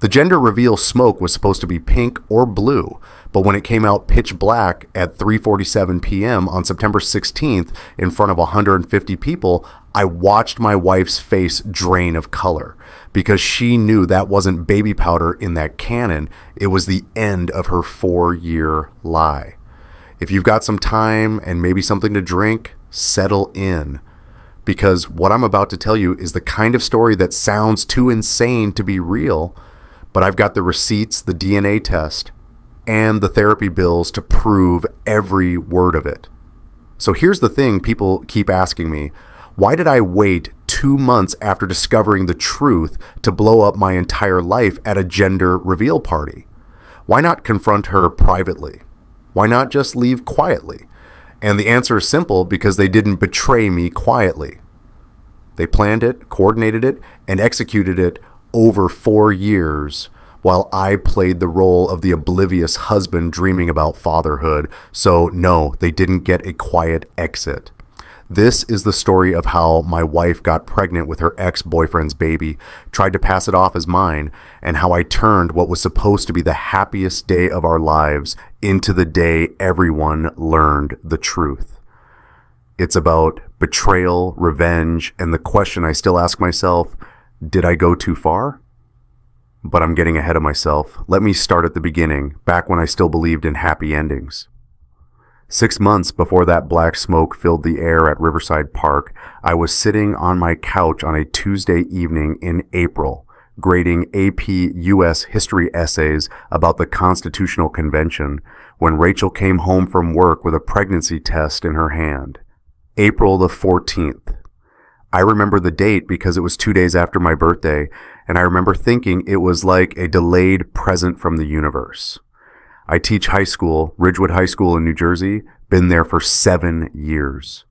The gender reveal smoke was supposed to be pink or blue, but when it came out pitch black at 3:47 p.m. on September 16th in front of 150 people, I watched my wife's face drain of color because she knew that wasn't baby powder in that cannon. It was the end of her 4-year lie. If you've got some time and maybe something to drink, settle in. Because what I'm about to tell you is the kind of story that sounds too insane to be real, but I've got the receipts, the DNA test, and the therapy bills to prove every word of it. So here's the thing people keep asking me. Why did I wait 2 months after discovering the truth to blow up my entire life at a gender reveal party? Why not confront her privately? Why not just leave quietly? And the answer is simple, because they didn't betray me quietly. They planned it, coordinated it, and executed it over 4 years while I played the role of the oblivious husband dreaming about fatherhood. So no, they didn't get a quiet exit. This is the story of how my wife got pregnant with her ex-boyfriend's baby, tried to pass it off as mine, and how I turned what was supposed to be the happiest day of our lives into the day everyone learned the truth. It's about betrayal, revenge, and the question I still ask myself, did I go too far? But I'm getting ahead of myself. Let me start at the beginning, back when I still believed in happy endings. 6 months before that black smoke filled the air at Riverside Park, I was sitting on my couch on a Tuesday evening in April, grading AP U.S. history essays about the Constitutional Convention, when Rachel came home from work with a pregnancy test in her hand. April the 14th. I remember the date because it was 2 days after my birthday, and I remember thinking it was like a delayed present from the universe. I teach high school, Ridgewood High School in New Jersey, been there for 7 years.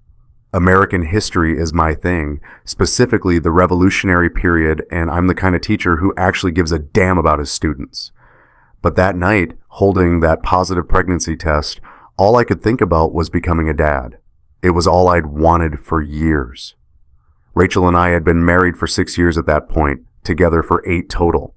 American history is my thing, specifically the Revolutionary period, and I'm the kind of teacher who actually gives a damn about his students. But that night, holding that positive pregnancy test, all I could think about was becoming a dad. It was all I'd wanted for years. Rachel and I had been married for 6 years at that point, together for 8 total.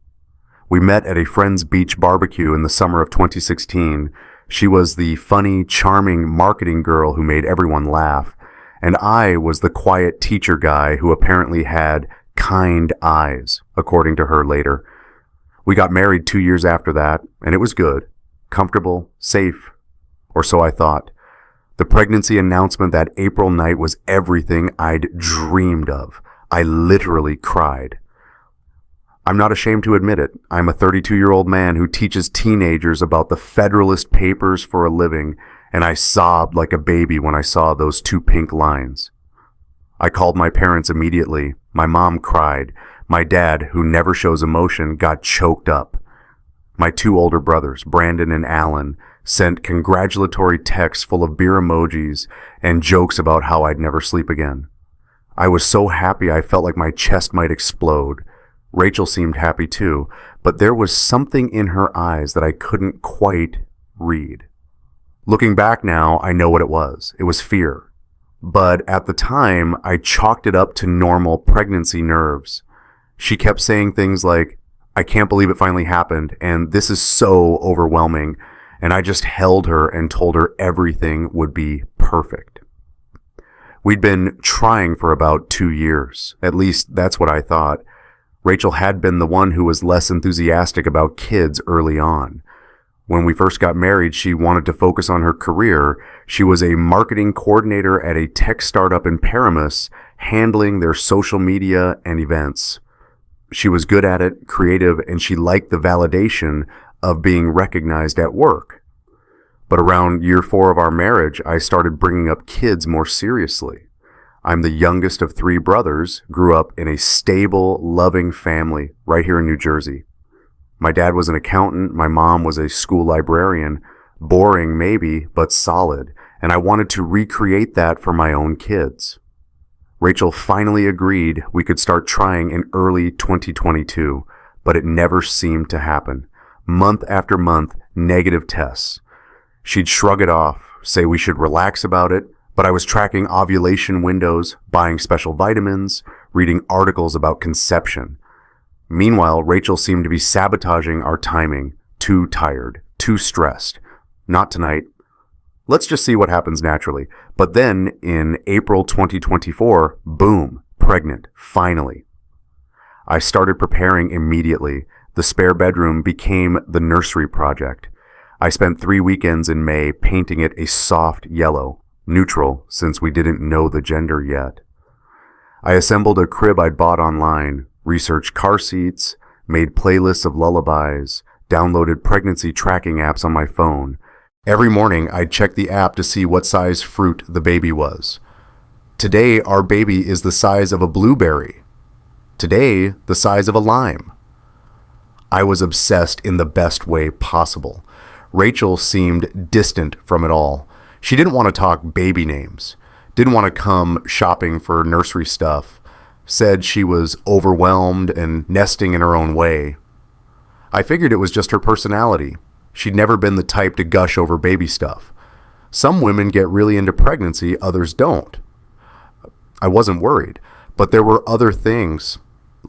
We met at a friend's beach barbecue in the summer of 2016. She was the funny, charming marketing girl who made everyone laugh, and I was the quiet teacher guy who apparently had kind eyes, according to her later. We got married 2 years after that, and it was good, comfortable, safe, or so I thought. The pregnancy announcement that April night was everything I'd dreamed of. I literally cried. I'm not ashamed to admit it. I'm a 32-year-old man who teaches teenagers about the Federalist Papers for a living, and I sobbed like a baby when I saw those 2 pink lines. I called my parents immediately. My mom cried. My dad, who never shows emotion, got choked up. My 2 older brothers, Brandon and Alan, sent congratulatory texts full of beer emojis and jokes about how I'd never sleep again. I was so happy I felt like my chest might explode. Rachel seemed happy too, but there was something in her eyes that I couldn't quite read. Looking back now, I know what it was. It was fear. But at the time, I chalked it up to normal pregnancy nerves. She kept saying things like, "I can't believe it finally happened, and this is so overwhelming." And I just held her and told her everything would be perfect. We'd been trying for about 2 years. At least that's what I thought. Rachel had been the one who was less enthusiastic about kids early on. When we first got married, she wanted to focus on her career. She was a marketing coordinator at a tech startup in Paramus, handling their social media and events. She was good at it, creative, and she liked the validation of being recognized at work. But around year 4 of our marriage, I started bringing up kids more seriously. I'm the youngest of 3 brothers, grew up in a stable, loving family right here in New Jersey. My dad was an accountant, my mom was a school librarian, boring maybe, but solid, and I wanted to recreate that for my own kids. Rachel finally agreed we could start trying in early 2022, but it never seemed to happen. Month after month, negative tests. She'd shrug it off, say we should relax about it, but I was tracking ovulation windows, buying special vitamins, reading articles about conception. Meanwhile, Rachel seemed to be sabotaging our timing. Too tired, too stressed. Not tonight. Let's just see what happens naturally. But then, in April 2024, boom, pregnant, finally. I started preparing immediately. The spare bedroom became the nursery project. I spent 3 weekends in May painting it a soft yellow, neutral since we didn't know the gender yet. I assembled a crib I'd bought online, researched car seats, made playlists of lullabies, downloaded pregnancy tracking apps on my phone. Every morning I'd check the app to see what size fruit the baby was. Today our baby is the size of a blueberry. Today, the size of a lime. I was obsessed in the best way possible. Rachel seemed distant from it all. She didn't want to talk baby names, didn't want to come shopping for nursery stuff, said she was overwhelmed and nesting in her own way. I figured it was just her personality. She'd never been the type to gush over baby stuff. Some women get really into pregnancy, others don't. I wasn't worried, but there were other things,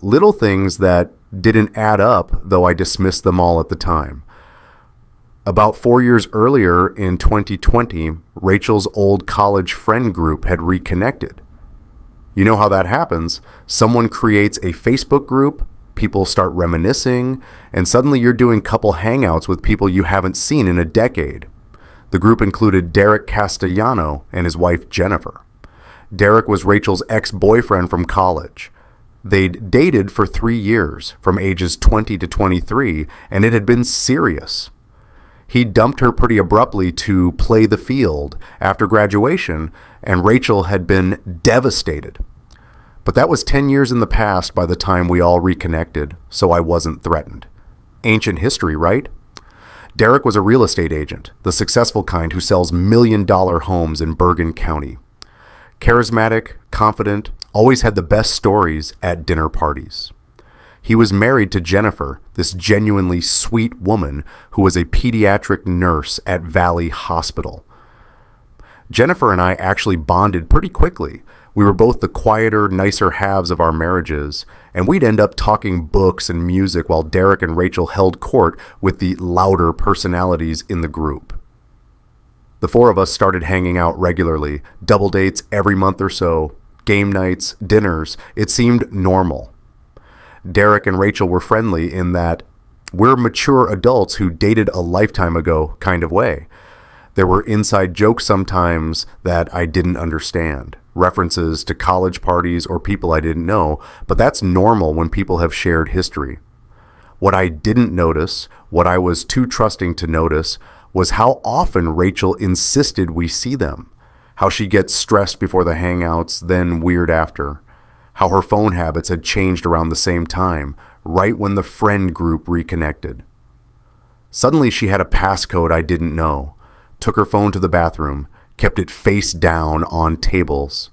little things that didn't add up, though I dismissed them all at the time. About 4 years earlier, in 2020, Rachel's old college friend group had reconnected. You know how that happens. Someone creates a Facebook group, people start reminiscing, and suddenly you're doing couple hangouts with people you haven't seen in a decade. The group included Derek Castellano and his wife Jennifer. Derek was Rachel's ex-boyfriend from college. They'd dated for 3 years, from ages 20 to 23, and it had been serious. He dumped her pretty abruptly to play the field after graduation, and Rachel had been devastated. But that was 10 years in the past by the time we all reconnected, so I wasn't threatened. Ancient history, right? Derek was a real estate agent, the successful kind who sells million-dollar homes in Bergen County. Charismatic, confident, always had the best stories at dinner parties. He was married to Jennifer, this genuinely sweet woman who was a pediatric nurse at Valley Hospital. Jennifer and I actually bonded pretty quickly. We were both the quieter, nicer halves of our marriages, and we'd end up talking books and music while Derek and Rachel held court with the louder personalities in the group. The four of us started hanging out regularly, double dates every month or so, game nights, dinners. It seemed normal. Derek and Rachel were friendly in that we're mature adults who dated a lifetime ago kind of way. There were inside jokes sometimes that I didn't understand, references to college parties or people I didn't know, but that's normal when people have shared history. What I didn't notice, what I was too trusting to notice, was how often Rachel insisted we see them, how she gets stressed before the hangouts, then weird after, how her phone habits had changed around the same time, right when the friend group reconnected. Suddenly she had a passcode I didn't know, took her phone to the bathroom, kept it face down on tables.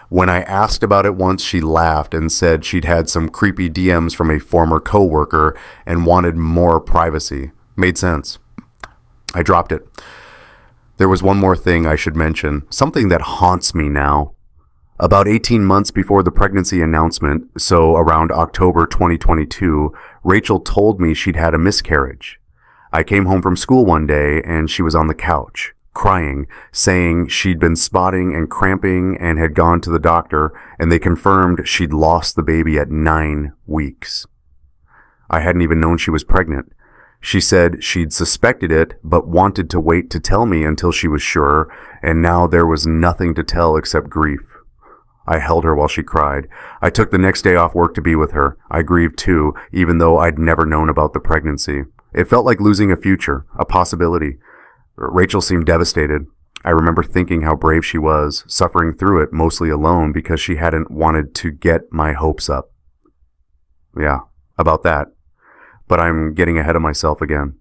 When I asked about it once, she laughed and said she'd had some creepy DMs from a former coworker and wanted more privacy. Made sense. I dropped it. There was one more thing I should mention, something that haunts me now. About 18 months before the pregnancy announcement, so around October 2022, Rachel told me she'd had a miscarriage. I came home from school one day and she was on the couch, crying, saying she'd been spotting and cramping and had gone to the doctor, and they confirmed she'd lost the baby at 9 weeks. I hadn't even known she was pregnant. She said she'd suspected it, but wanted to wait to tell me until she was sure, and now there was nothing to tell except grief. I held her while she cried. I took the next day off work to be with her. I grieved too, even though I'd never known about the pregnancy. It felt like losing a future, a possibility. Rachel seemed devastated. I remember thinking how brave she was, suffering through it mostly alone because she hadn't wanted to get my hopes up. Yeah, about that. But I'm getting ahead of myself again.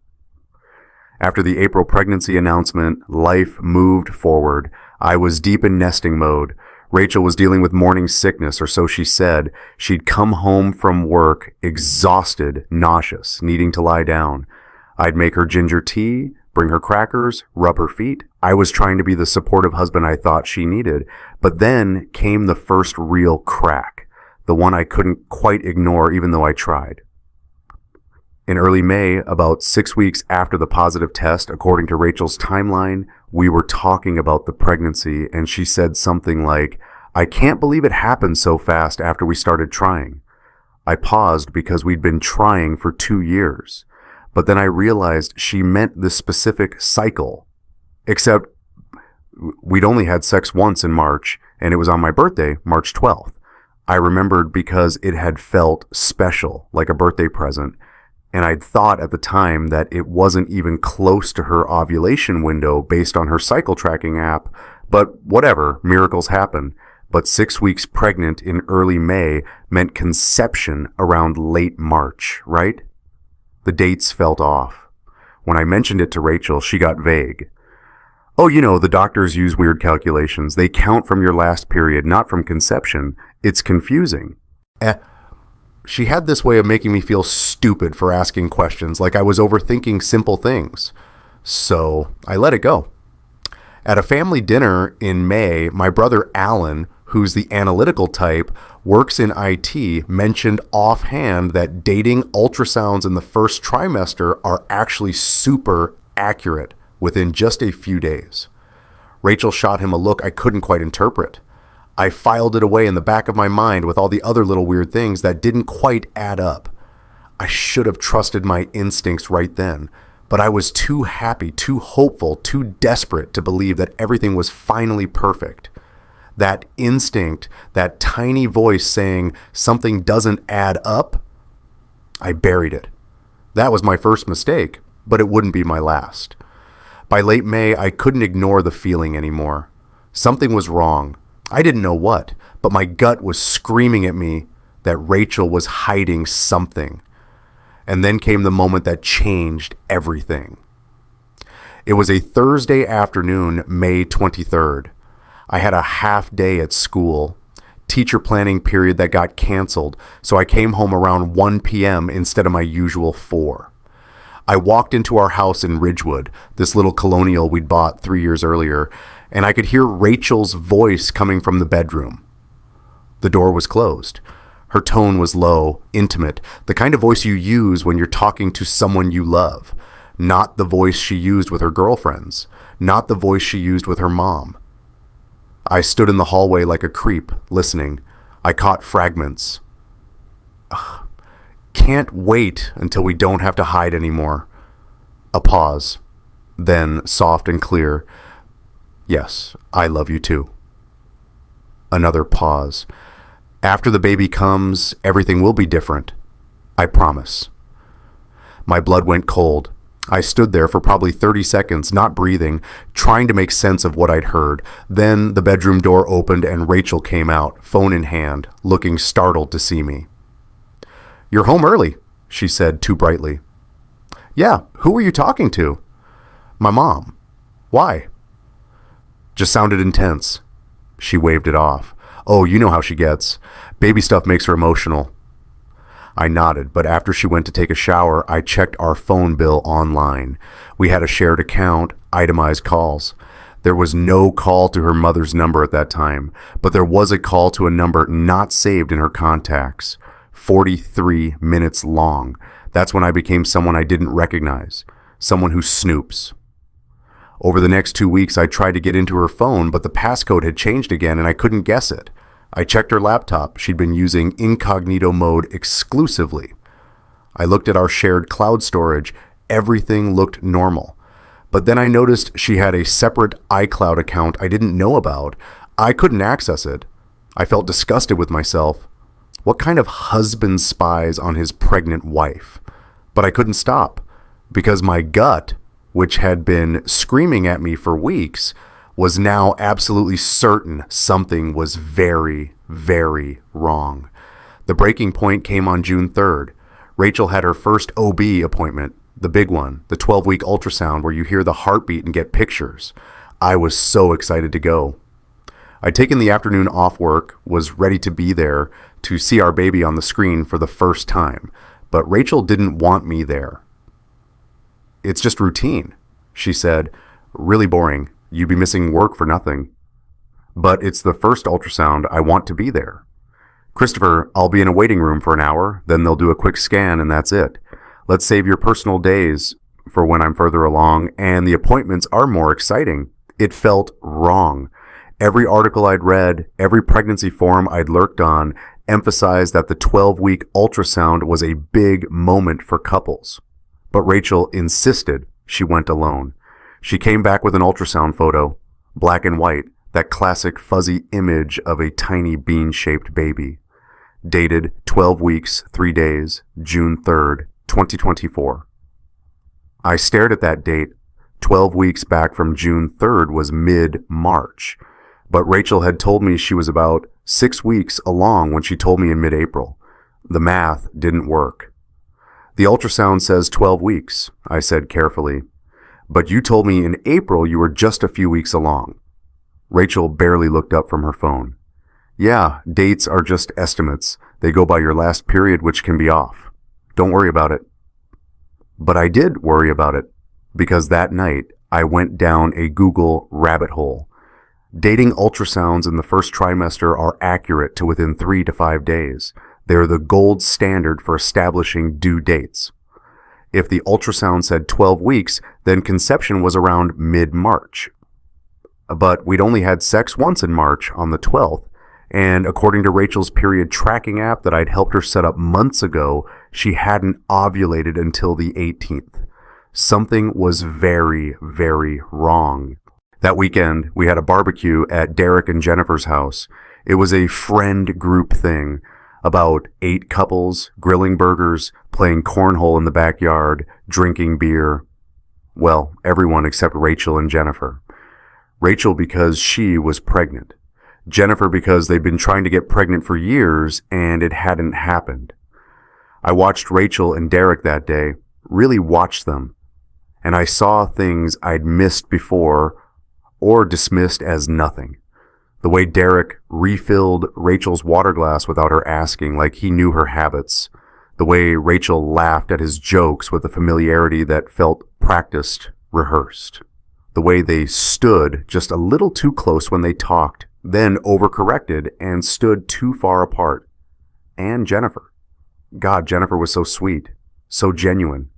After the April pregnancy announcement, life moved forward. I was deep in nesting mode. Rachel was dealing with morning sickness, or so she said. She'd come home from work, exhausted, nauseous, needing to lie down. I'd make her ginger tea, bring her crackers, rub her feet. I was trying to be the supportive husband I thought she needed. But then came the first real crack, the one I couldn't quite ignore even though I tried. In early May, about 6 weeks after the positive test, according to Rachel's timeline, we were talking about the pregnancy, and she said something like, "I can't believe it happened so fast after we started trying." I paused because we'd been trying for 2 years, but then I realized she meant this specific cycle, except we'd only had sex once in March, and it was on my birthday, March 12th. I remembered because it had felt special, like a birthday present, and I'd thought at the time that it wasn't even close to her ovulation window based on her cycle tracking app, but whatever, miracles happen. But 6 weeks pregnant in early May meant conception around late March, right? The dates felt off. When I mentioned it to Rachel, she got vague. "Oh, the doctors use weird calculations. They count from your last period, not from conception. It's confusing." She had this way of making me feel stupid for asking questions, like I was overthinking simple things. So I let it go. At a family dinner in May, my brother Alan, who's the analytical type, works in IT, mentioned offhand that dating ultrasounds in the first trimester are actually super accurate within just a few days. Rachel shot him a look I couldn't quite interpret. I filed it away in the back of my mind with all the other little weird things that didn't quite add up. I should have trusted my instincts right then, but I was too happy, too hopeful, too desperate to believe that everything was finally perfect. That instinct, that tiny voice saying something doesn't add up, I buried it. That was my first mistake, but it wouldn't be my last. By late May, I couldn't ignore the feeling anymore. Something was wrong. I didn't know what, but my gut was screaming at me that Rachel was hiding something. And then came the moment that changed everything. It was a Thursday afternoon, May 23rd. I had a half day at school, teacher planning period that got canceled, so I came home around 1 p.m. instead of my usual 4. I walked into our house in Ridgewood, this little colonial we'd bought 3 years earlier, and I could hear Rachel's voice coming from the bedroom. The door was closed. Her tone was low, intimate, the kind of voice you use when you're talking to someone you love. Not the voice she used with her girlfriends. Not the voice she used with her mom. I stood in the hallway like a creep, listening. I caught fragments. Ugh. Can't wait until we don't have to hide anymore. A pause. Then, soft and clear. Yes, I love you too. Another pause. After the baby comes, everything will be different. I promise. My blood went cold. I stood there for probably 30 seconds, not breathing, trying to make sense of what I'd heard. Then the bedroom door opened and Rachel came out, phone in hand, looking startled to see me. "You're home early," she said too brightly. "Yeah, who were you talking to?" "My mom." "Why?" Just sounded intense. She waved it off. "Oh, you know how she gets. Baby stuff makes her emotional." I nodded, but after she went to take a shower, I checked our phone bill online. We had a shared account, itemized calls. There was no call to her mother's number at that time, but there was a call to a number not saved in her contacts. 43 minutes long. That's when I became someone I didn't recognize. Someone who snoops. Over the next 2 weeks, I tried to get into her phone, but the passcode had changed again and I couldn't guess it. I checked her laptop. She'd been using incognito mode exclusively. I looked at our shared cloud storage. Everything looked normal. But then I noticed she had a separate iCloud account I didn't know about. I couldn't access it. I felt disgusted with myself. What kind of husband spies on his pregnant wife? But I couldn't stop, because my gut, which had been screaming at me for weeks, was now absolutely certain something was very, very wrong. The breaking point came on June 3rd. Rachel had her first OB appointment, the big one, the 12-week ultrasound where you hear the heartbeat and get pictures. I was so excited to go. I'd taken the afternoon off work, was ready to be there to see our baby on the screen for the first time, but Rachel didn't want me there. "It's just routine," she said. "Really boring. You'd be missing work for nothing." "But it's the first ultrasound. I want to be there." "Christopher, I'll be in a waiting room for an hour, then they'll do a quick scan and that's it. Let's save your personal days for when I'm further along and the appointments are more exciting. It felt wrong. Every article I'd read, every pregnancy forum I'd lurked on emphasized that the 12-week ultrasound was a big moment for couples. But Rachel insisted she went alone. She came back with an ultrasound photo, black and white, that classic fuzzy image of a tiny bean-shaped baby. Dated 12 weeks, 3 days, June 3rd, 2024. I stared at that date. 12 weeks back from June 3rd was mid-March, but Rachel had told me she was about 6 weeks along when she told me in mid-April. The math didn't work. The ultrasound says 12 weeks, I said carefully, but you told me in April you were just a few weeks along. Rachel barely looked up from her phone. Yeah, dates are just estimates. They go by your last period, which can be off. Don't worry about it. But I did worry about it, because that night I went down a Google rabbit hole. Dating ultrasounds in the first trimester are accurate to within 3 to 5 days. They're the gold standard for establishing due dates. If the ultrasound said 12 weeks, then conception was around mid-March. But we'd only had sex once in March on the 12th, and according to Rachel's period tracking app that I'd helped her set up months ago, she hadn't ovulated until the 18th. Something was very, very wrong. That weekend, we had a barbecue at Derek and Jennifer's house. It was a friend group thing. About 8 couples, grilling burgers, playing cornhole in the backyard, drinking beer. Well, everyone except Rachel and Jennifer. Rachel because she was pregnant. Jennifer because they'd been trying to get pregnant for years and it hadn't happened. I watched Rachel and Derek that day, really watched them, and I saw things I'd missed before or dismissed as nothing. The way Derek refilled Rachel's water glass without her asking, like he knew her habits. The way Rachel laughed at his jokes with a familiarity that felt practiced, rehearsed. The way they stood just a little too close when they talked, then overcorrected and stood too far apart. And Jennifer. God, Jennifer was so sweet, so genuine.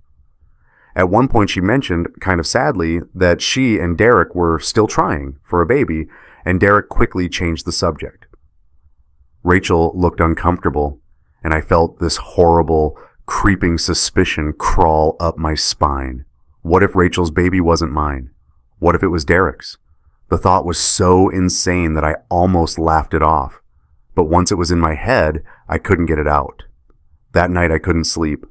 At one point she mentioned, kind of sadly, that she and Derek were still trying for a baby, and Derek quickly changed the subject. Rachel looked uncomfortable, and I felt this horrible, creeping suspicion crawl up my spine. What if Rachel's baby wasn't mine? What if it was Derek's? The thought was so insane that I almost laughed it off. But once it was in my head, I couldn't get it out. That night I couldn't sleep.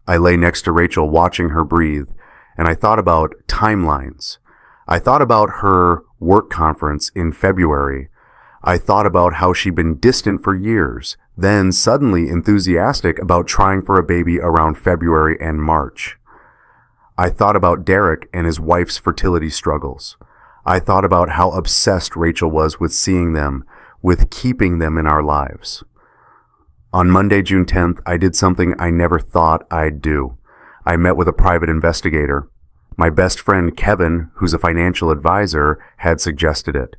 I lay next to Rachel watching her breathe, and I thought about timelines. I thought about her work conference in February. I thought about how she'd been distant for years, then suddenly enthusiastic about trying for a baby around February and March. I thought about Derek and his wife's fertility struggles. I thought about how obsessed Rachel was with seeing them, with keeping them in our lives. On Monday, June 10th, I did something I never thought I'd do. I met with a private investigator. My best friend, Kevin, who's a financial advisor, had suggested it.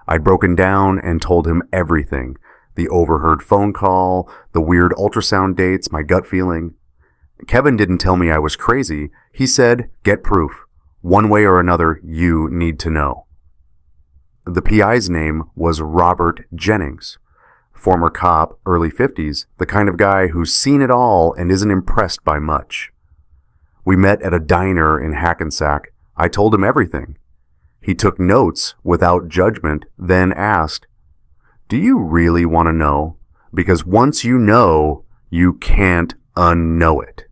I'd broken down and told him everything. The overheard phone call, the weird ultrasound dates, my gut feeling. Kevin didn't tell me I was crazy. He said, get proof. One way or another, you need to know. The PI's name was Robert Jennings. Former cop, early 50s, the kind of guy who's seen it all and isn't impressed by much. We met at a diner in Hackensack. I told him everything. He took notes without judgment, then asked, do you really want to know? Because once you know, you can't unknow it.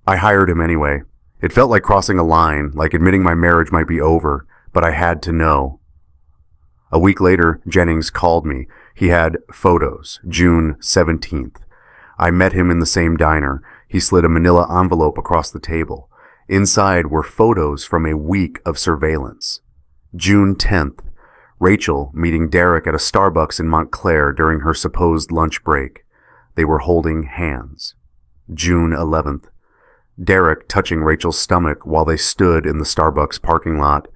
I hired him anyway. It felt like crossing a line, like admitting my marriage might be over, but I had to know. A week later, Jennings called me. He had photos, June 17th. I met him in the same diner. He slid a manila envelope across the table. Inside were photos from a week of surveillance. June 10th, Rachel meeting Derek at a Starbucks in Montclair during her supposed lunch break. They were holding hands. June 11th, Derek touching Rachel's stomach while they stood in the Starbucks parking lot.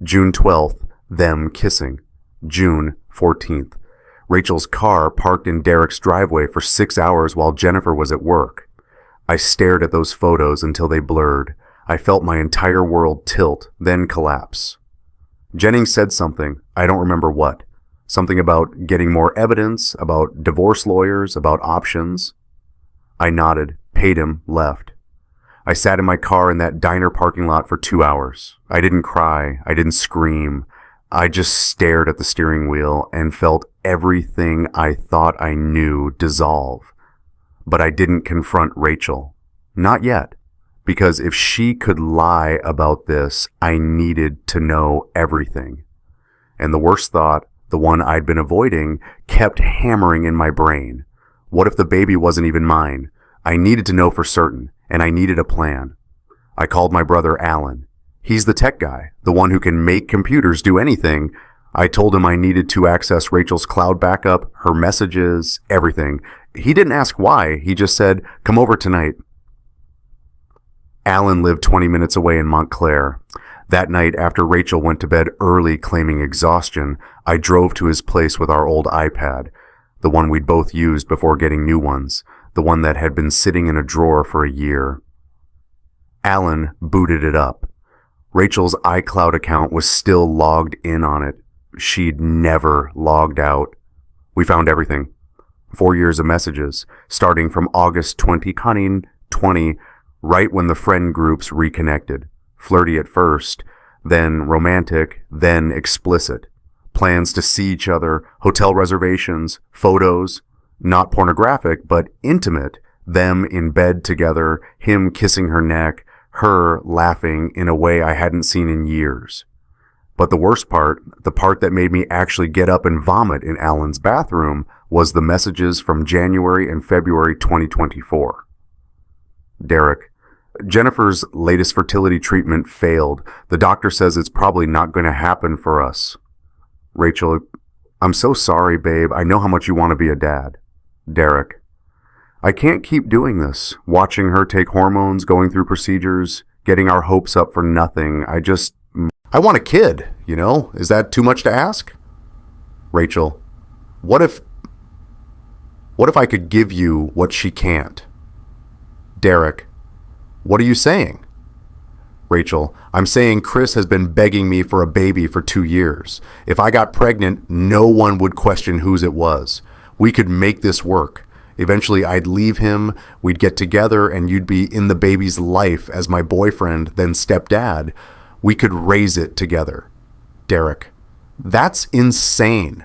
June 12th, them kissing. June 14th, Rachel's car parked in Derek's driveway for 6 hours while Jennifer was at work. I stared at those photos until they blurred. I felt my entire world tilt, then collapse. Jennings said something, I don't remember what. Something about getting more evidence, about divorce lawyers, about options. I nodded, paid him, left. I sat in my car in that diner parking lot for 2 hours. I didn't cry. I didn't scream. I just stared at the steering wheel and felt everything I thought I knew dissolve. But I didn't confront Rachel. Not yet. Because if she could lie about this, I needed to know everything. And the worst thought, the one I'd been avoiding, kept hammering in my brain. What if the baby wasn't even mine? I needed to know for certain, and I needed a plan. I called my brother Alan. He's the tech guy, the one who can make computers do anything. I told him I needed to access Rachel's cloud backup, her messages, everything. He didn't ask why, he just said, come over tonight. Alan lived 20 minutes away in Montclair. That night, after Rachel went to bed early claiming exhaustion, I drove to his place with our old iPad, the one we'd both used before getting new ones, the one that had been sitting in a drawer for a year. Alan booted it up. Rachel's iCloud account was still logged in on it. She'd never logged out. We found everything. 4 years of messages, starting from August 2020, right when the friend groups reconnected. Flirty at first, then romantic, then explicit. Plans to see each other, hotel reservations, photos, not pornographic, but intimate, them in bed together, him kissing her neck, her laughing in a way I hadn't seen in years. But the worst part, the part that made me actually get up and vomit in Alan's bathroom, was the messages from January and February 2024. Derek, Jennifer's latest fertility treatment failed. The doctor says it's probably not going to happen for us. Rachel, I'm so sorry, babe. I know how much you want to be a dad. Derek, I can't keep doing this, watching her take hormones, going through procedures, getting our hopes up for nothing. I want a kid, you know? Is that too much to ask? Rachel, what if I could give you what she can't? Derek, what are you saying? Rachel, I'm saying Chris has been begging me for a baby for 2 years. If I got pregnant, no one would question whose it was. We could make this work. Eventually, I'd leave him, we'd get together, and you'd be in the baby's life as my boyfriend, then stepdad. We could raise it together. Derek, that's insane.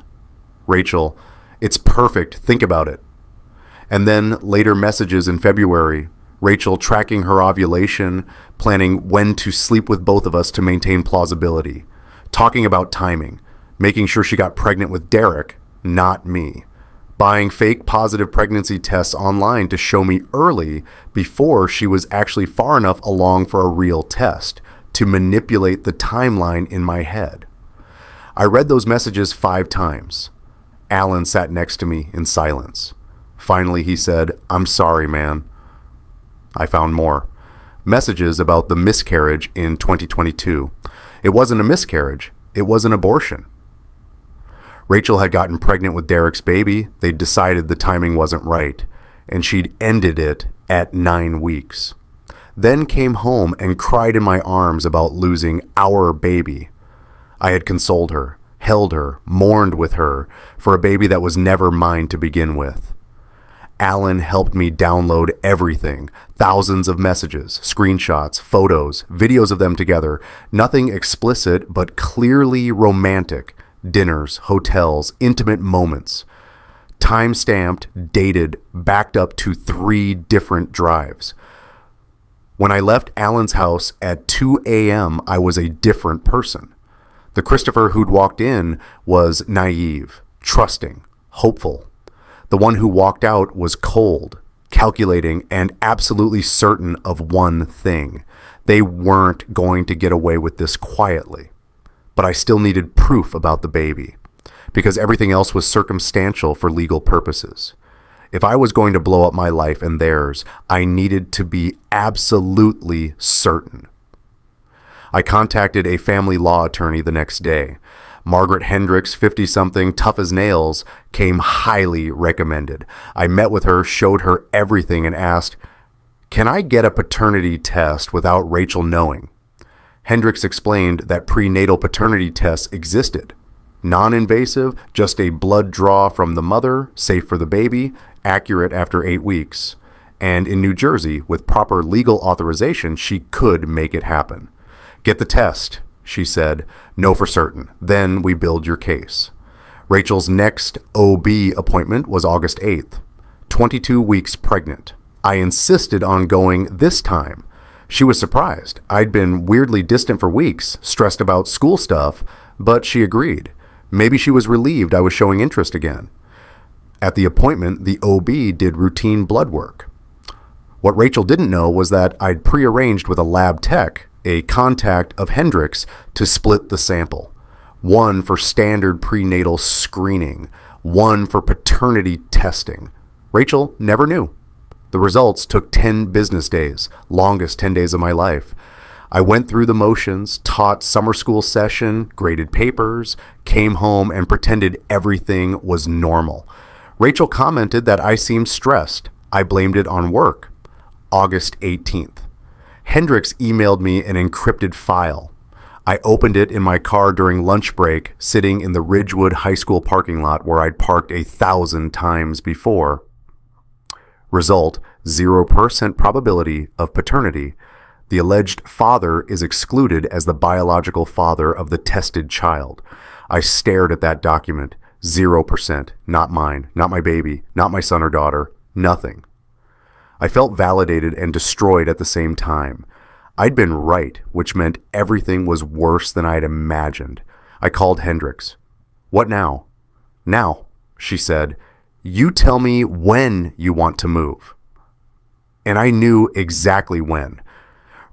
Rachel, it's perfect. Think about it. And then later messages in February. Rachel tracking her ovulation, planning when to sleep with both of us to maintain plausibility, talking about timing, making sure she got pregnant with Derek, not me, buying fake positive pregnancy tests online to show me early before she was actually far enough along for a real test, to manipulate the timeline in my head. I read those messages 5 times. Alan sat next to me in silence. Finally, he said, I'm sorry, man. I found more. Messages about the miscarriage in 2022. It wasn't a miscarriage. It was an abortion. Rachel had gotten pregnant with Derek's baby. They'd decided the timing wasn't right, and she'd ended it at 9 weeks. Then came home and cried in my arms about losing our baby. I had consoled her, held her, mourned with her for a baby that was never mine to begin with. Alan helped me download everything, thousands of messages, screenshots, photos, videos of them together, nothing explicit but clearly romantic, dinners, hotels, intimate moments, time-stamped, dated, backed up to 3 different drives. When I left Alan's house at 2 a.m., I was a different person. The Christopher who'd walked in was naive, trusting, hopeful. The one who walked out was cold, calculating, and absolutely certain of one thing. They weren't going to get away with this quietly. But I still needed proof about the baby, because everything else was circumstantial for legal purposes. If I was going to blow up my life and theirs, I needed to be absolutely certain. I contacted a family law attorney the next day. Margaret Hendricks, 50-something, tough as nails, came highly recommended. I met with her, showed her everything, and asked, Can I get a paternity test without Rachel knowing? Hendricks explained that prenatal paternity tests existed. Non-invasive, just a blood draw from the mother, safe for the baby, accurate after 8 weeks. And in New Jersey, with proper legal authorization, she could make it happen. Get the test, she said. Know for certain. Then we build your case. Rachel's next OB appointment was August 8th. 22 weeks pregnant. I insisted on going this time. She was surprised. I'd been weirdly distant for weeks, stressed about school stuff, but she agreed. Maybe she was relieved I was showing interest again. At the appointment, the OB did routine blood work. What Rachel didn't know was that I'd prearranged with a lab tech, a contact of Hendricks, to split the sample. One for standard prenatal screening, one for paternity testing. Rachel never knew. The results took 10 business days, longest 10 days of my life. I went through the motions, taught summer school session, graded papers, came home and pretended everything was normal. Rachel commented that I seemed stressed. I blamed it on work. August 18th. Hendricks emailed me an encrypted file. I opened it in my car during lunch break, sitting in the Ridgewood High School parking lot where I'd parked 1,000 times before. Result, 0% probability of paternity. The alleged father is excluded as the biological father of the tested child. I stared at that document. 0%. Not mine. Not my baby. Not my son or daughter. Nothing. I felt validated and destroyed at the same time. I'd been right, which meant everything was worse than I'd imagined. I called Hendricks. What now? Now, she said. You tell me when you want to move. And I knew exactly when.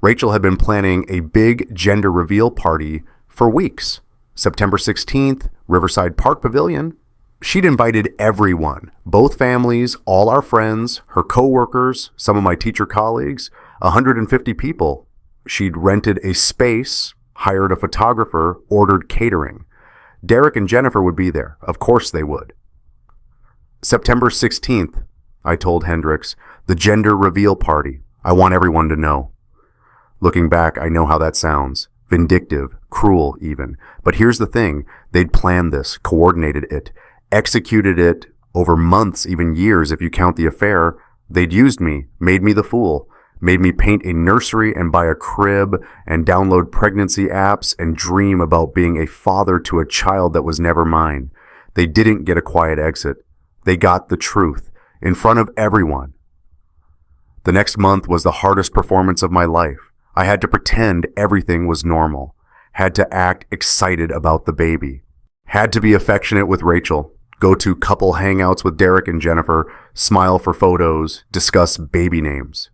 Rachel had been planning a big gender reveal party for weeks. September 16th, Riverside Park Pavilion. She'd invited everyone, both families, all our friends, her co-workers, some of my teacher colleagues, 150 people. She'd rented a space, hired a photographer, ordered catering. Derek and Jennifer would be there. Of course they would. September 16th, I told Hendricks, the gender reveal party. I want everyone to know. Looking back, I know how that sounds. Vindictive, cruel even. But here's the thing. They'd planned this, coordinated it, executed it over months, even years if you count the affair. They'd used me, made me the fool, made me paint a nursery and buy a crib and download pregnancy apps and dream about being a father to a child that was never mine. They didn't get a quiet exit. They got the truth in front of everyone. The next month was the hardest performance of my life. I had to pretend everything was normal, had to act excited about the baby, had to be affectionate with Rachel, go to couple hangouts with Derek and Jennifer, smile for photos, discuss baby names.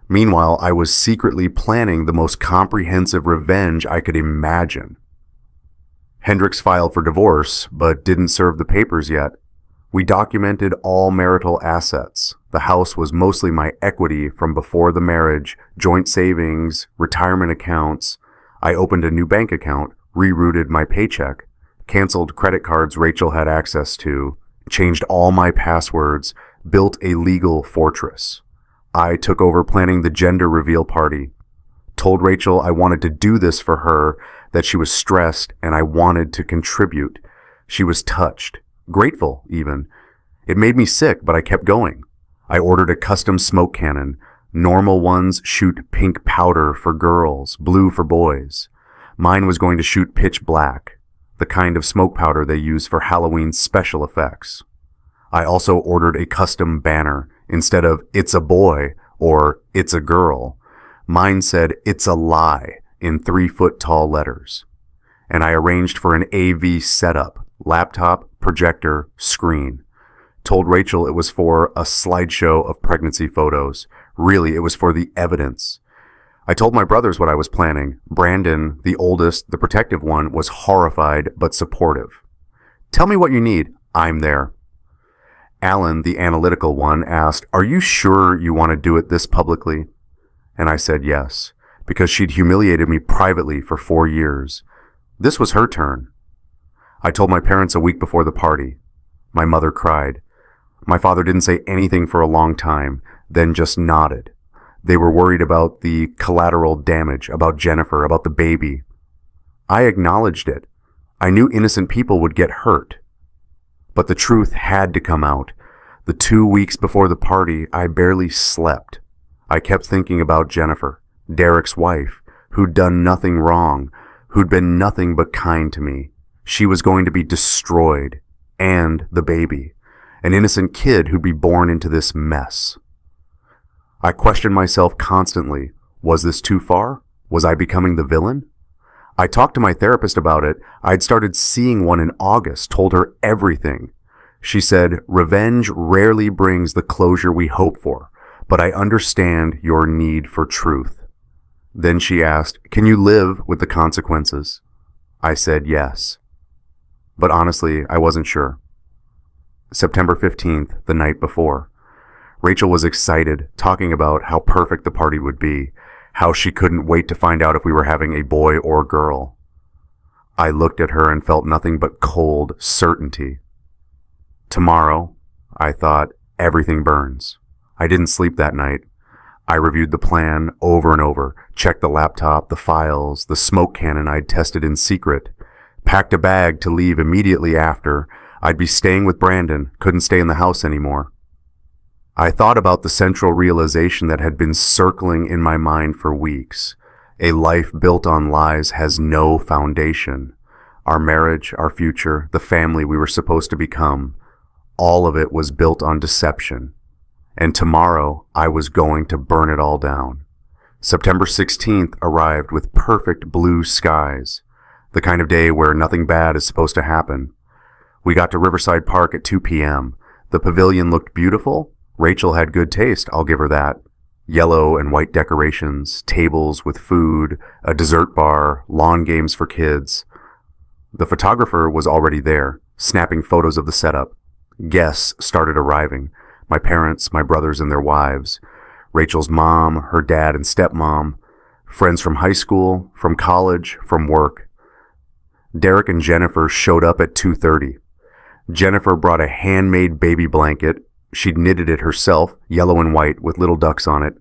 Meanwhile, I was secretly planning the most comprehensive revenge I could imagine. Hendricks filed for divorce, but didn't serve the papers yet. We documented all marital assets. The house was mostly my equity from before the marriage, joint savings, retirement accounts. I opened a new bank account, rerouted my paycheck, canceled credit cards Rachel had access to, changed all my passwords, built a legal fortress. I took over planning the gender reveal party, told Rachel I wanted to do this for her, that she was stressed and I wanted to contribute. She was touched. Grateful, even. It made me sick, but I kept going. I ordered a custom smoke cannon. Normal ones shoot pink powder for girls, blue for boys. Mine was going to shoot pitch black, the kind of smoke powder they use for Halloween special effects. I also ordered a custom banner. Instead of "It's a boy" or "It's a girl," mine said "It's a lie" in 3-foot-tall letters. And I arranged for an AV setup. Laptop, projector, screen. Told Rachel it was for a slideshow of pregnancy photos. Really, it was for the evidence. I told my brothers what I was planning. Brandon, the oldest, the protective one, was horrified but supportive. Tell me what you need. I'm there. Alan, the analytical one, asked, "Are you sure you want to do it this publicly?" And I said yes, because she'd humiliated me privately for 4 years. This was her turn. I told my parents a week before the party. My mother cried. My father didn't say anything for a long time, then just nodded. They were worried about the collateral damage, about Jennifer, about the baby. I acknowledged it. I knew innocent people would get hurt. But the truth had to come out. The 2 weeks before the party, I barely slept. I kept thinking about Jennifer, Derek's wife, who'd done nothing wrong, who'd been nothing but kind to me. She was going to be destroyed. And the baby. An innocent kid who'd be born into this mess. I questioned myself constantly. Was this too far? Was I becoming the villain? I talked to my therapist about it. I'd started seeing one in August, told her everything. She said, revenge rarely brings the closure we hope for, but I understand your need for truth. Then she asked, can you live with the consequences? I said yes. But honestly, I wasn't sure. September 15th, the night before. Rachel was excited, talking about how perfect the party would be, how she couldn't wait to find out if we were having a boy or girl. I looked at her and felt nothing but cold certainty. Tomorrow, I thought, everything burns. I didn't sleep that night. I reviewed the plan over and over, checked the laptop, the files, the smoke cannon I'd tested in secret, packed a bag to leave immediately after. I'd be staying with Brandon, couldn't stay in the house anymore. I thought about the central realization that had been circling in my mind for weeks. A life built on lies has no foundation. Our marriage, our future, the family we were supposed to become, all of it was built on deception. And tomorrow, I was going to burn it all down. September 16th arrived with perfect blue skies, the kind of day where nothing bad is supposed to happen. We got to Riverside Park at 2 p.m. The pavilion looked beautiful. Rachel had good taste, I'll give her that. Yellow and white decorations, tables with food, a dessert bar, lawn games for kids. The photographer was already there, snapping photos of the setup. Guests started arriving. My parents, my brothers and their wives. Rachel's mom, her dad and stepmom. Friends from high school, from college, from work. Derek and Jennifer showed up at 2:30. Jennifer brought a handmade baby blanket. She'd knitted it herself, yellow and white, with little ducks on it.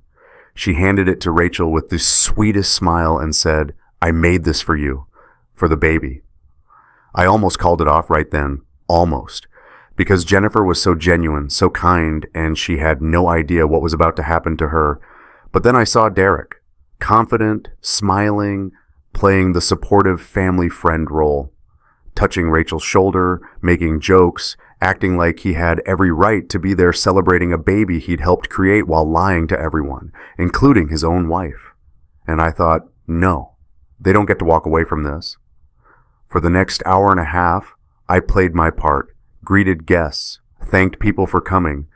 She handed it to Rachel with the sweetest smile and said, I made this for you, for the baby. I almost called it off right then, almost, because Jennifer was so genuine, so kind, and she had no idea what was about to happen to her. But then I saw Derek, confident, smiling, playing the supportive family friend role, touching Rachel's shoulder, making jokes, acting like he had every right to be there celebrating a baby he'd helped create while lying to everyone, including his own wife. And I thought, no, they don't get to walk away from this. For the next hour and a half, I played my part, greeted guests, thanked people for coming,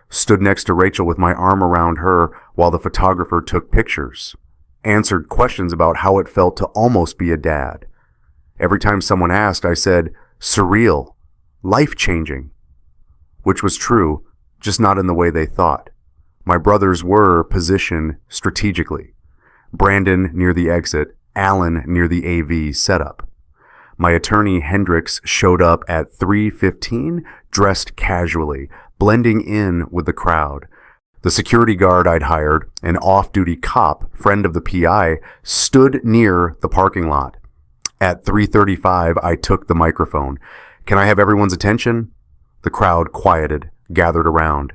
stood next to Rachel with my arm around her while the photographer took pictures, answered questions about how it felt to almost be a dad. Every time someone asked, I said, surreal, life-changing, which was true, just not in the way they thought. My brothers were positioned strategically. Brandon near the exit, Alan near the AV setup. My attorney Hendricks showed up at 3:15, dressed casually, blending in with the crowd. The security guard I'd hired, an off-duty cop, friend of the PI, stood near the parking lot. At 3:35, I took the microphone. Can I have everyone's attention? The crowd quieted, gathered around.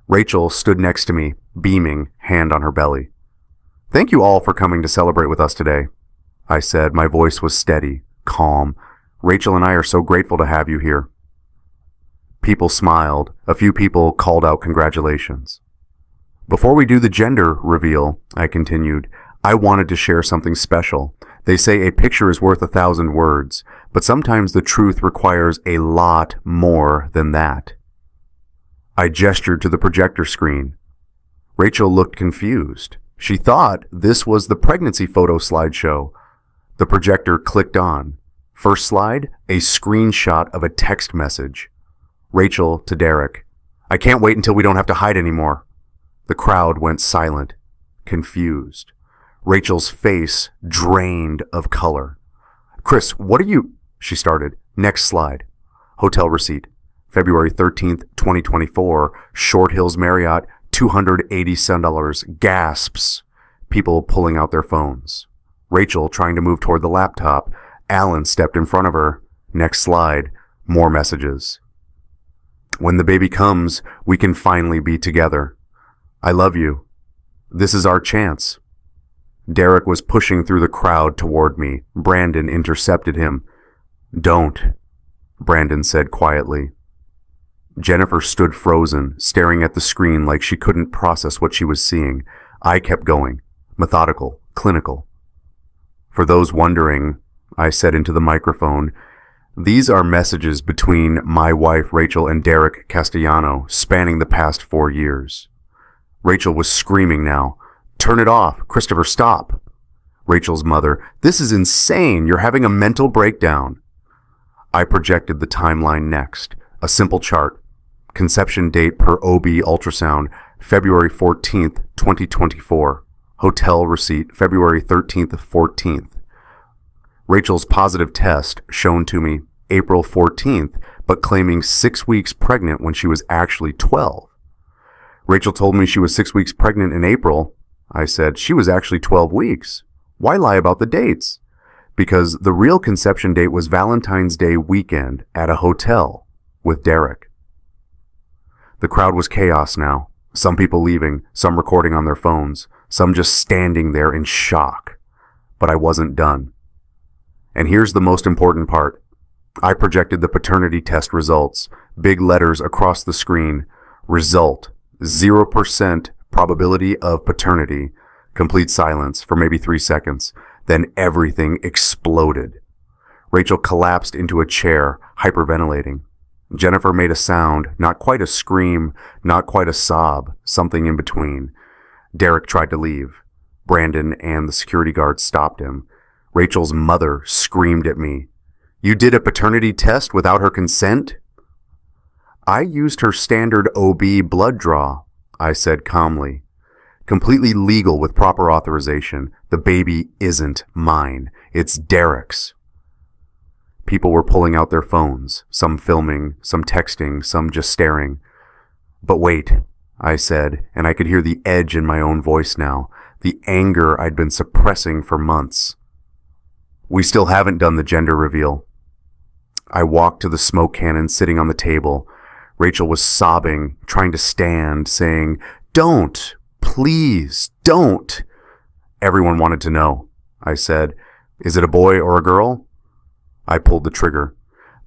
Rachel stood next to me, beaming, hand on her belly. Thank you all for coming to celebrate with us today, I said. My voice was steady, calm. Rachel and I are so grateful to have you here. People smiled. A few people called out congratulations. Before we do the gender reveal, I continued, I wanted to share something special. They say a picture is worth 1,000 words, but sometimes the truth requires a lot more than that. I gestured to the projector screen. Rachel looked confused. She thought this was the pregnancy photo slideshow. The projector clicked on. First slide, a screenshot of a text message. Rachel to Derek. I can't wait until we don't have to hide anymore. The crowd went silent, confused. Rachel's face drained of color. Chris, what are you... She started. Next slide. Hotel receipt. February 13th, 2024, Short Hills Marriott, $287, gasps, people pulling out their phones. Rachel trying to move toward the laptop. Alan stepped in front of her. Next slide, more messages. When the baby comes, we can finally be together. I love you. This is our chance. Derek was pushing through the crowd toward me. Brandon intercepted him. Don't, Brandon said quietly. Jennifer stood frozen, staring at the screen like she couldn't process what she was seeing. I kept going, methodical, clinical. For those wondering, I said into the microphone, these are messages between my wife Rachel and Derek Castellano, spanning the past 4 years. Rachel was screaming now. Turn it off. Christopher, stop. Rachel's mother, this is insane. You're having a mental breakdown. I projected the timeline next. A simple chart. Conception date per OB ultrasound, February 14th, 2024. Hotel receipt, February 13th, 14th. Rachel's positive test shown to me April 14th, but claiming 6 weeks pregnant when she was actually 12. Rachel told me she was 6 weeks pregnant in April. I said, she was actually 12 weeks. Why lie about the dates? Because the real conception date was Valentine's Day weekend at a hotel with Derek. The crowd was chaos now. Some people leaving, some recording on their phones, some just standing there in shock. But I wasn't done. And here's the most important part. I projected the paternity test results, big letters across the screen. Result, 0% probability of paternity. Complete silence for maybe 3 seconds. Then everything exploded. Rachel collapsed into a chair, hyperventilating. Jennifer made a sound, not quite a scream, not quite a sob, something in between. Derek tried to leave. Brandon and the security guard stopped him. Rachel's mother screamed at me. You did a paternity test without her consent? I used her standard OB blood draw, I said calmly. Completely legal with proper authorization. The baby isn't mine. It's Derek's. People were pulling out their phones, some filming, some texting, some just staring. But wait, I said, and I could hear the edge in my own voice now, the anger I'd been suppressing for months. We still haven't done the gender reveal. I walked to the smoke cannon sitting on the table. Rachel was sobbing, trying to stand, saying, Don't! Please, don't! Everyone wanted to know. I said, Is it a boy or a girl? I pulled the trigger.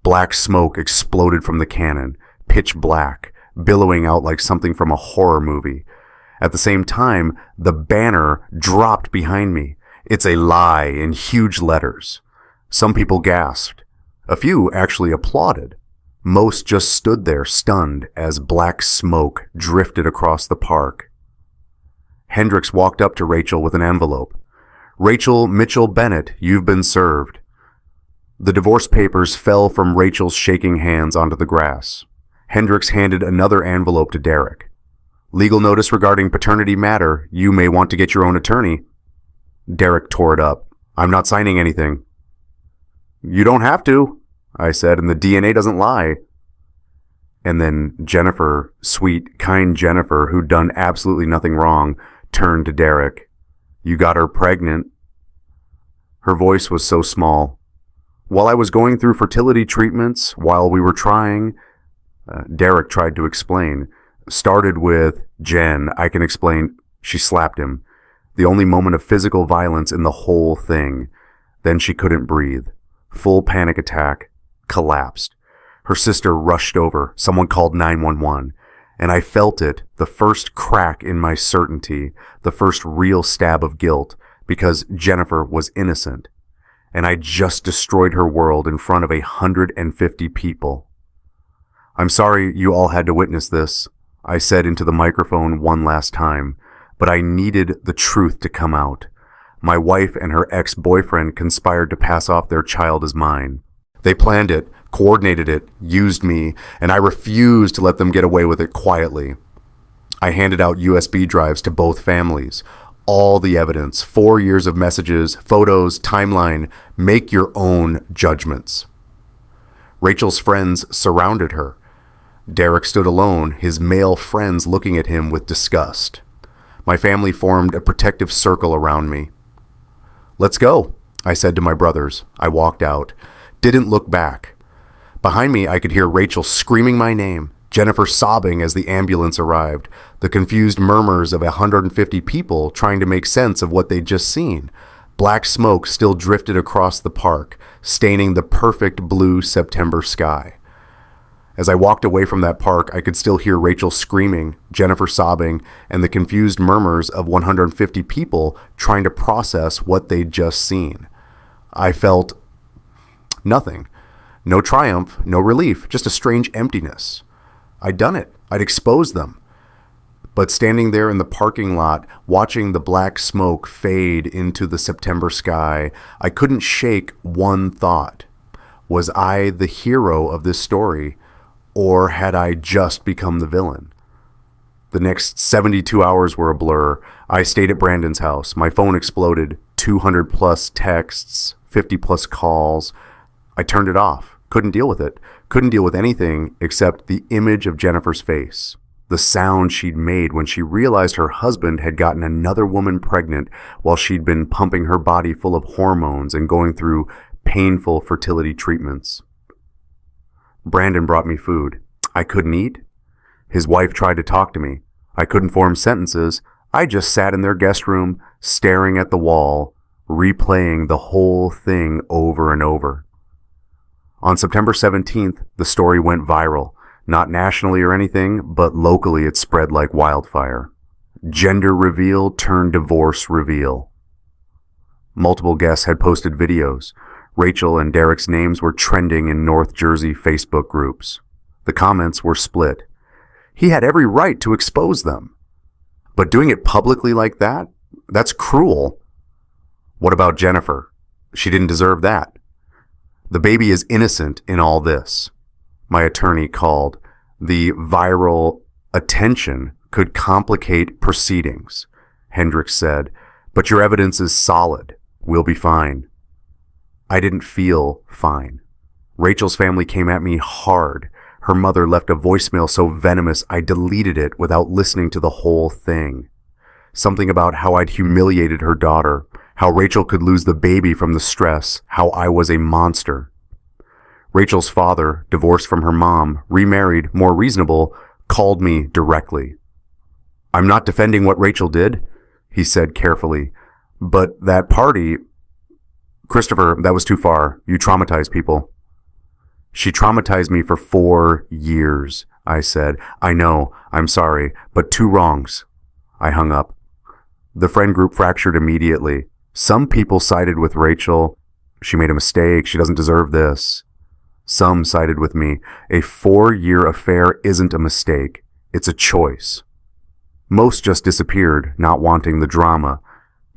Black smoke exploded from the cannon, pitch black, billowing out like something from a horror movie. At the same time, the banner dropped behind me. It's a lie in huge letters. Some people gasped. A few actually applauded. Most just stood there stunned as black smoke drifted across the park. Hendricks walked up to Rachel with an envelope. Rachel Mitchell Bennett, you've been served. The divorce papers fell from Rachel's shaking hands onto the grass. Hendricks handed another envelope to Derek. Legal notice regarding paternity matter. You may want to get your own attorney. Derek tore it up. I'm not signing anything. You don't have to, I said, and the DNA doesn't lie. And then Jennifer, sweet, kind Jennifer, who'd done absolutely nothing wrong, turned to Derek. You got her pregnant. Her voice was so small. While I was going through fertility treatments, while we were trying, Derek tried to explain. Started with, Jen, I can explain. She slapped him. The only moment of physical violence in the whole thing. Then she couldn't breathe. Full panic attack. Collapsed. Her sister rushed over. Someone called 911. And I felt it, the first crack in my certainty, the first real stab of guilt, because Jennifer was innocent. And I just destroyed her world in front of 150 people. I'm sorry you all had to witness this, I said into the microphone one last time. But I needed the truth to come out. My wife and her ex-boyfriend conspired to pass off their child as mine. They planned it, coordinated it, used me, and I refused to let them get away with it quietly. I handed out USB drives to both families. All the evidence, 4 years of messages, photos, timeline. Make your own judgments. Rachel's friends surrounded her. Derek stood alone, his male friends looking at him with disgust. My family formed a protective circle around me. "Let's go," I said to my brothers. I walked out. Didn't look back. Behind me, I could hear Rachel screaming my name, Jennifer sobbing as the ambulance arrived, the confused murmurs of 150 people trying to make sense of what they'd just seen. Black smoke still drifted across the park, staining the perfect blue September sky. As I walked away from that park, I could still hear Rachel screaming, Jennifer sobbing, and the confused murmurs of 150 people trying to process what they'd just seen. I felt nothing. No triumph, no relief, just a strange emptiness. I'd done it. I'd exposed them. But standing there in the parking lot, watching the black smoke fade into the September sky, I couldn't shake one thought. Was I the hero of this story? Or had I just become the villain? The next 72 hours were a blur. I stayed at Brandon's house. My phone exploded. 200 plus texts, 50 plus calls. I turned it off. Couldn't deal with it. Couldn't deal with anything except the image of Jennifer's face. The sound she'd made when she realized her husband had gotten another woman pregnant while she'd been pumping her body full of hormones and going through painful fertility treatments. Brandon brought me food. I couldn't eat. His wife tried to talk to me. I couldn't form sentences. I just sat in their guest room, staring at the wall, replaying the whole thing over and over. On September 17th, the story went viral. Not nationally or anything, but locally it spread like wildfire. Gender reveal turned divorce reveal. Multiple guests had posted videos. Rachel and Derek's names were trending in North Jersey Facebook groups. The comments were split. He had every right to expose them. But doing it publicly like that? That's cruel. What about Jennifer? She didn't deserve that. The baby is innocent in all this. My attorney called. The viral attention could complicate proceedings, Hendricks said, but your evidence is solid. We'll be fine. I didn't feel fine. Rachel's family came at me hard. Her mother left a voicemail so venomous I deleted it without listening to the whole thing. Something about how I'd humiliated her daughter, how Rachel could lose the baby from the stress, how I was a monster. Rachel's father, divorced from her mom, remarried, more reasonable, called me directly. "I'm not defending what Rachel did," he said carefully, "but that party... Christopher, that was too far. You traumatized people." "She traumatized me for 4 years, I said. "I know, I'm sorry, but 2 wrongs. I hung up. The friend group fractured immediately. Some people sided with Rachel. She made a mistake. She doesn't deserve this. Some sided with me. A 4-year affair isn't a mistake. It's a choice. Most just disappeared, not wanting the drama.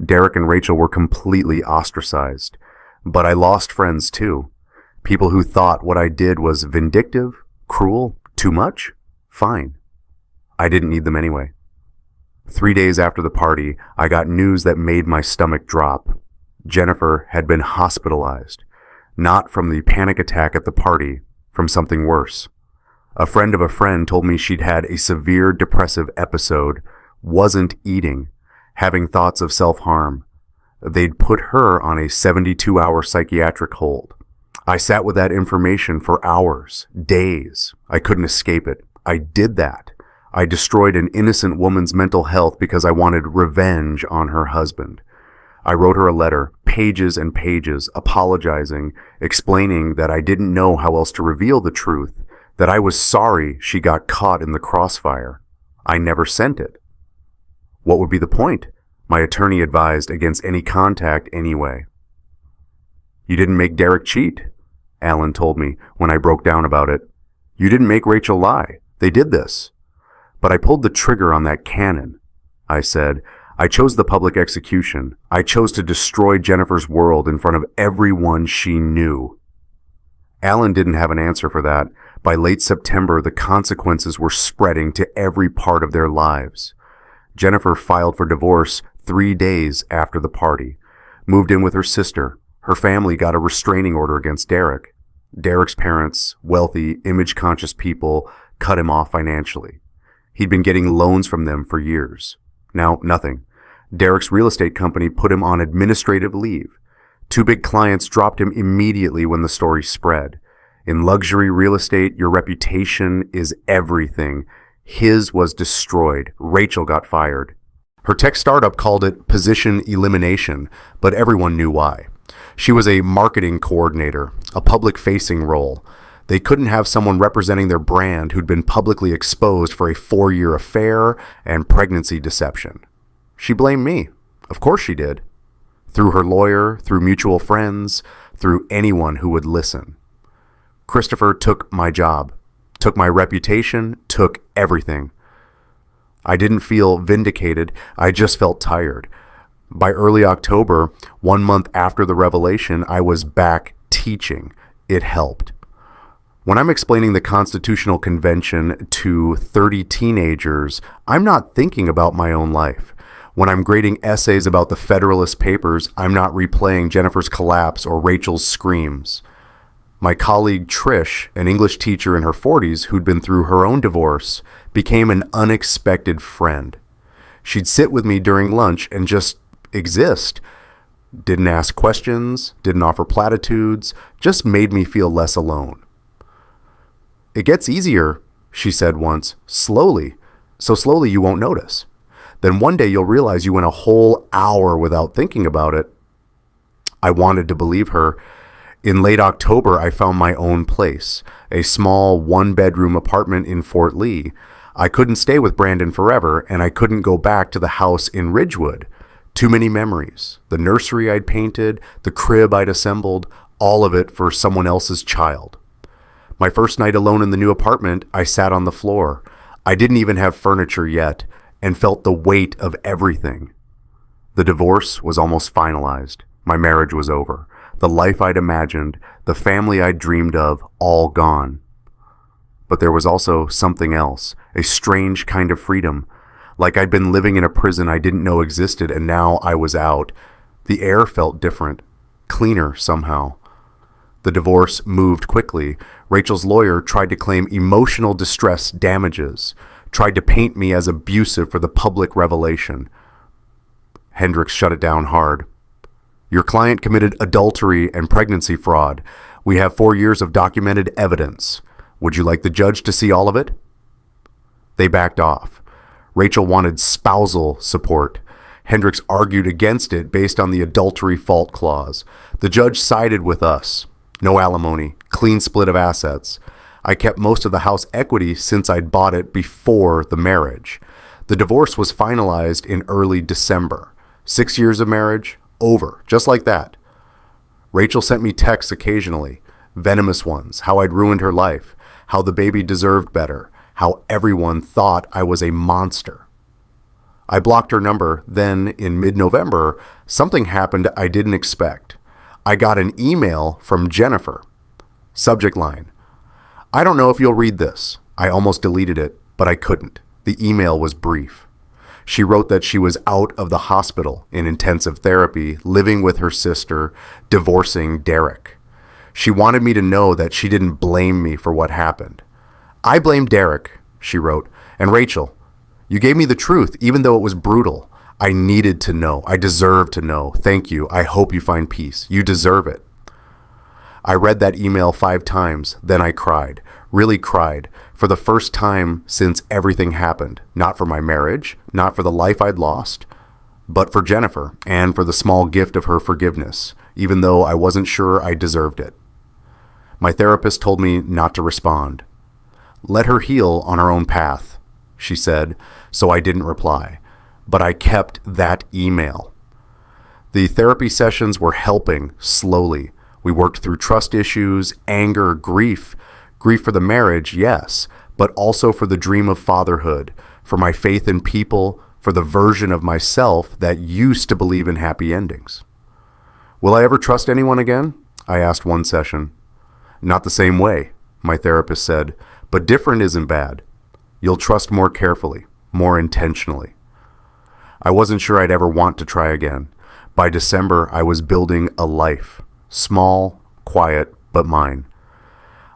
Derek and Rachel were completely ostracized. But I lost friends too. People who thought what I did was vindictive, cruel, too much? Fine. I didn't need them anyway. 3 days after the party, I got news that made my stomach drop. Jennifer had been hospitalized. Not from the panic attack at the party, from something worse. A friend of a friend told me she'd had a severe depressive episode, wasn't eating, having thoughts of self-harm. They'd put her on a 72-hour psychiatric hold. I sat with that information for hours, days. I couldn't escape it. I did that. I destroyed an innocent woman's mental health because I wanted revenge on her husband. I wrote her a letter, pages and pages, apologizing, explaining that I didn't know how else to reveal the truth, that I was sorry she got caught in the crossfire. I never sent it. What would be the point? My attorney advised against any contact anyway. "You didn't make Derek cheat," Alan told me when I broke down about it. "You didn't make Rachel lie. They did this." "But I pulled the trigger on that cannon," I said. "I chose the public execution. I chose to destroy Jennifer's world in front of everyone she knew." Alan didn't have an answer for that. By late September, the consequences were spreading to every part of their lives. Jennifer filed for divorce 3 days after the party, moved in with her sister. Her family got a restraining order against Derek. Derek's parents, wealthy, image-conscious people, cut him off financially. He'd been getting loans from them for years. Now, nothing. Derek's real estate company put him on administrative leave. Two big clients dropped him immediately when the story spread. In luxury real estate, your reputation is everything. His was destroyed. Rachel got fired. Her tech startup called it position elimination, but everyone knew why. She was a marketing coordinator, a public-facing role. They couldn't have someone representing their brand who'd been publicly exposed for a 4-year affair and pregnancy deception. She blamed me. Of course she did. Through her lawyer, through mutual friends, through anyone who would listen. Christopher took my job, took my reputation, took everything. I didn't feel vindicated, I just felt tired. By early October, 1 month after the revelation, I was back teaching. It helped. When I'm explaining the Constitutional Convention to 30 teenagers, I'm not thinking about my own life. When I'm grading essays about the Federalist Papers, I'm not replaying Jennifer's collapse or Rachel's screams. My colleague Trish, an English teacher in her 40s who'd been through her own divorce, became an unexpected friend. She'd sit with me during lunch and just exist. Didn't ask questions, didn't offer platitudes, just made me feel less alone. "It gets easier," she said once, "slowly. So slowly you won't notice. Then one day you'll realize you went a whole hour without thinking about it." I wanted to believe her. In late October, I found my own place, a small 1-bedroom apartment in Fort Lee. I couldn't stay with Brandon forever, and I couldn't go back to the house in Ridgewood. Too many memories. The nursery I'd painted, the crib I'd assembled, all of it for someone else's child. My first night alone in the new apartment, I sat on the floor. I didn't even have furniture yet, and felt the weight of everything. The divorce was almost finalized. My marriage was over. The life I'd imagined, the family I'd dreamed of, all gone. But there was also something else, a strange kind of freedom. Like I'd been living in a prison I didn't know existed, and now I was out. The air felt different, cleaner somehow. The divorce moved quickly. Rachel's lawyer tried to claim emotional distress damages, tried to paint me as abusive for the public revelation. Hendricks shut it down hard. "Your client committed adultery and pregnancy fraud. We have 4 years of documented evidence. Would you like the judge to see all of it?" They backed off. Rachel wanted spousal support. Hendricks argued against it based on the adultery fault clause. The judge sided with us. No alimony, clean split of assets. I kept most of the house equity since I'd bought it before the marriage. The divorce was finalized in early December. 6 years of marriage, over, just like that. Rachel sent me texts occasionally, venomous ones, how I'd ruined her life, how the baby deserved better, how everyone thought I was a monster. I blocked her number, then in mid-November, something happened I didn't expect. I got an email from Jennifer. Subject line: "I don't know if you'll read this." I almost deleted it, but I couldn't. The email was brief. She wrote that she was out of the hospital in intensive therapy, living with her sister, divorcing Derek. She wanted me to know that she didn't blame me for what happened. "I blame Derek," she wrote, "and Rachel. You gave me the truth, even though it was brutal. I needed to know. I deserve to know. Thank you. I hope you find peace. You deserve it." I read that email 5 times, then I cried. Really cried. For the first time since everything happened. Not for my marriage, not for the life I'd lost, but for Jennifer, and for the small gift of her forgiveness, even though I wasn't sure I deserved it. My therapist told me not to respond. "Let her heal on her own path," she said, so I didn't reply. But I kept that email. The therapy sessions were helping, slowly. We worked through trust issues, anger, grief. Grief for the marriage, yes, but also for the dream of fatherhood, for my faith in people, for the version of myself that used to believe in happy endings. "Will I ever trust anyone again?" I asked one session. "Not the same way," my therapist said, "but different isn't bad. You'll trust more carefully, more intentionally." I wasn't sure I'd ever want to try again. By December, I was building a life. Small, quiet, but mine.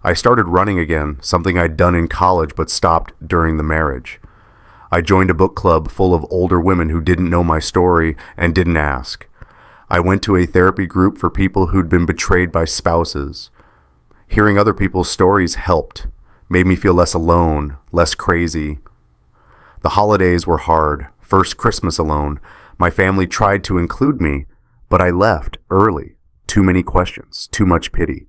I started running again, something I'd done in college but stopped during the marriage. I joined a book club full of older women who didn't know my story and didn't ask. I went to a therapy group for people who'd been betrayed by spouses. Hearing other people's stories helped, made me feel less alone, less crazy. The holidays were hard. First Christmas alone. My family tried to include me, but I left early. Too many questions, too much pity.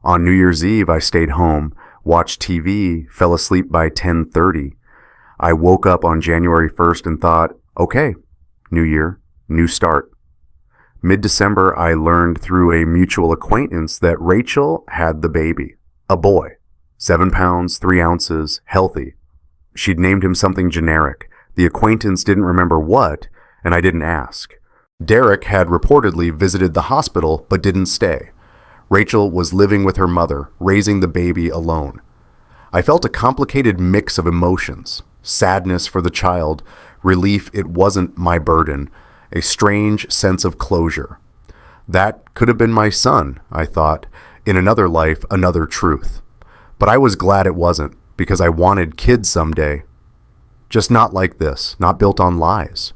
On New Year's Eve, I stayed home, watched TV, fell asleep by 10:30. I woke up on January 1st and thought, okay, new year, new start. Mid-December, I learned through a mutual acquaintance that Rachel had the baby, a boy, 7 pounds, 3 ounces, healthy. She'd named him something generic. The acquaintance didn't remember what, and I didn't ask. Derek had reportedly visited the hospital but didn't stay. Rachel was living with her mother, raising the baby alone. I felt a complicated mix of emotions, sadness for the child, relief it wasn't my burden, a strange sense of closure. That could have been my son, I thought, in another life, another truth. But I was glad it wasn't, because I wanted kids someday. Just not like this, not built on lies.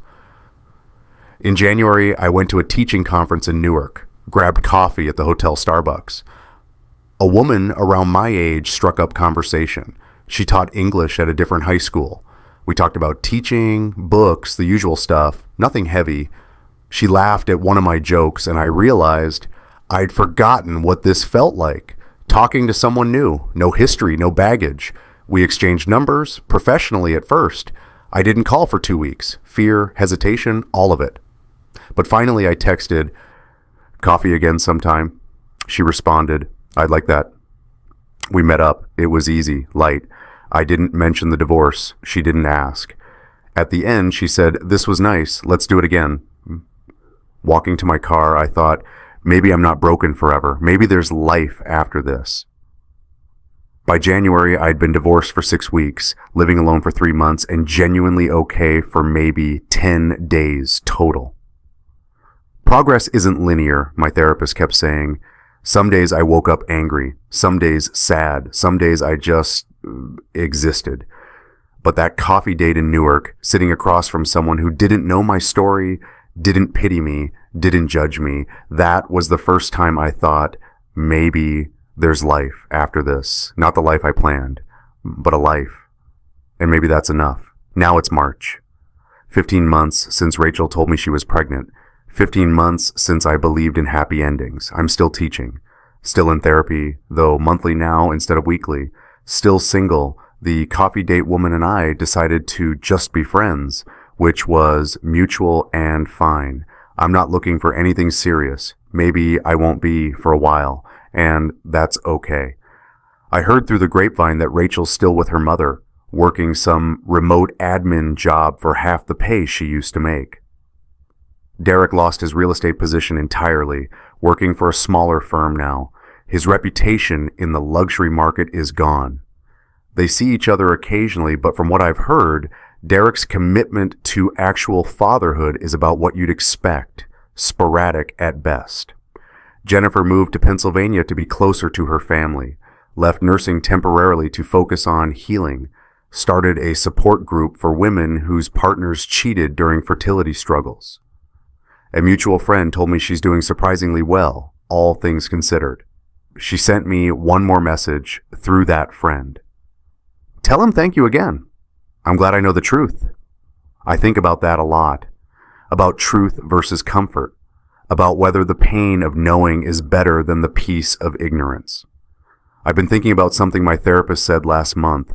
In January, I went to a teaching conference in Newark, grabbed coffee at the hotel Starbucks. A woman around my age struck up conversation. She taught English at a different high school. We talked about teaching, books, the usual stuff, nothing heavy. She laughed at one of my jokes, and I realized I'd forgotten what this felt like. Talking to someone new, no history, no baggage. We exchanged numbers, professionally at first. I didn't call for 2 weeks. Fear, hesitation, all of it. But finally I texted, "Coffee again sometime?" She responded, "I'd like that." We met up. It was easy, light. I didn't mention the divorce. She didn't ask. At the end, she said, "This was nice. Let's do it again." Walking to my car, I thought, maybe I'm not broken forever. Maybe there's life after this. By January, I'd been divorced for 6 weeks, living alone for 3 months, and genuinely okay for maybe 10 days total. Progress isn't linear, my therapist kept saying. Some days I woke up angry, some days sad, some days I just existed. But that coffee date in Newark, sitting across from someone who didn't know my story, didn't pity me, didn't judge me, that was the first time I thought, maybe there's life after this. Not the life I planned, but a life. And maybe that's enough. Now it's March. 15 months since Rachel told me she was pregnant. 15 months since I believed in happy endings. I'm still teaching. Still in therapy, though monthly now instead of weekly. Still single. The coffee date woman and I decided to just be friends, which was mutual and fine. I'm not looking for anything serious. Maybe I won't be for a while, and that's okay. I heard through the grapevine that Rachel's still with her mother, working some remote admin job for half the pay she used to make. Derek lost his real estate position entirely, working for a smaller firm now. His reputation in the luxury market is gone. They see each other occasionally, but from what I've heard, Derek's commitment to actual fatherhood is about what you'd expect, sporadic at best. Jennifer moved to Pennsylvania to be closer to her family, left nursing temporarily to focus on healing, started a support group for women whose partners cheated during fertility struggles. A mutual friend told me she's doing surprisingly well, all things considered. She sent me one more message through that friend. "Tell him thank you again. I'm glad I know the truth." I think about that a lot, about truth versus comfort, about whether the pain of knowing is better than the peace of ignorance. I've been thinking about something my therapist said last month.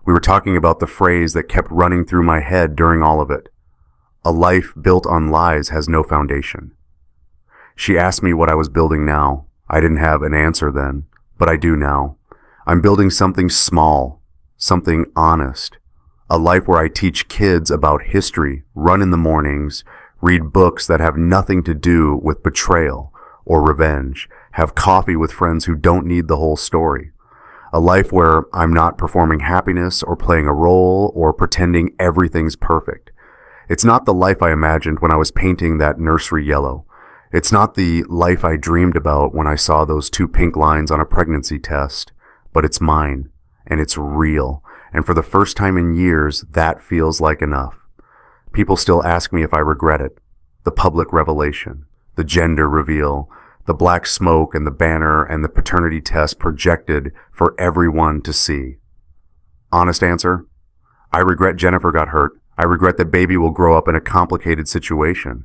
We were talking about the phrase that kept running through my head during all of it. A life built on lies has no foundation. She asked me what I was building now. I didn't have an answer then, but I do now. I'm building something small, something honest. A life where I teach kids about history, run in the mornings, read books that have nothing to do with betrayal or revenge, have coffee with friends who don't need the whole story. A life where I'm not performing happiness or playing a role or pretending everything's perfect. It's not the life I imagined when I was painting that nursery yellow. It's not the life I dreamed about when I saw those 2 pink lines on a pregnancy test. but it's mine, and it's real. And for the first time in years, that feels like enough. People still ask me if I regret it. The public revelation, the gender reveal, the black smoke and the banner and the paternity test projected for everyone to see. Honest answer? I regret Jennifer got hurt. I regret that baby will grow up in a complicated situation.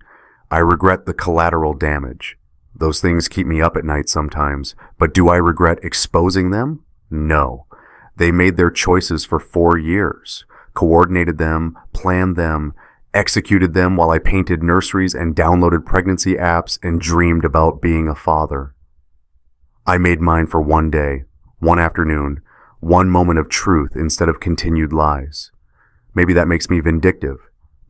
I regret the collateral damage. Those things keep me up at night sometimes, but do I regret exposing them? No. They made their choices for 4 years, coordinated them, planned them, executed them while I painted nurseries and downloaded pregnancy apps and dreamed about being a father. I made mine for one day, one afternoon, one moment of truth instead of continued lies. Maybe that makes me vindictive.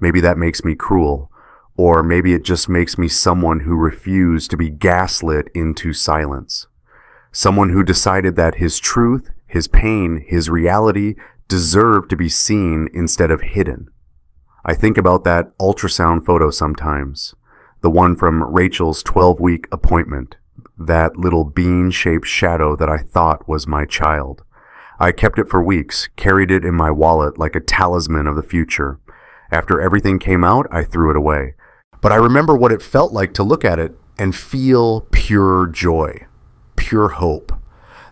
Maybe that makes me cruel. Or maybe it just makes me someone who refused to be gaslit into silence. Someone who decided that his truth, his pain, his reality deserved to be seen instead of hidden. I think about that ultrasound photo sometimes, the one from Rachel's 12-week appointment, that little bean-shaped shadow that I thought was my child. I kept it for weeks, carried it in my wallet like a talisman of the future. After everything came out, I threw it away. But I remember what it felt like to look at it and feel pure joy, pure hope.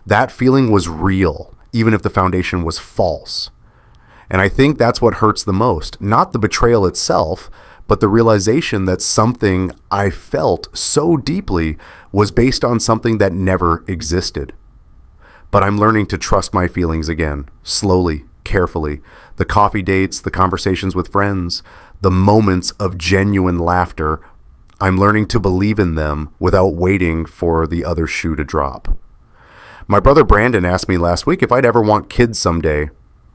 That feeling was real, even if the foundation was false. And I think that's what hurts the most, not the betrayal itself, but the realization that something I felt so deeply was based on something that never existed. But I'm learning to trust my feelings again, slowly, carefully. The coffee dates, the conversations with friends, the moments of genuine laughter, I'm learning to believe in them without waiting for the other shoe to drop. My brother Brandon asked me last week if I'd ever want kids someday.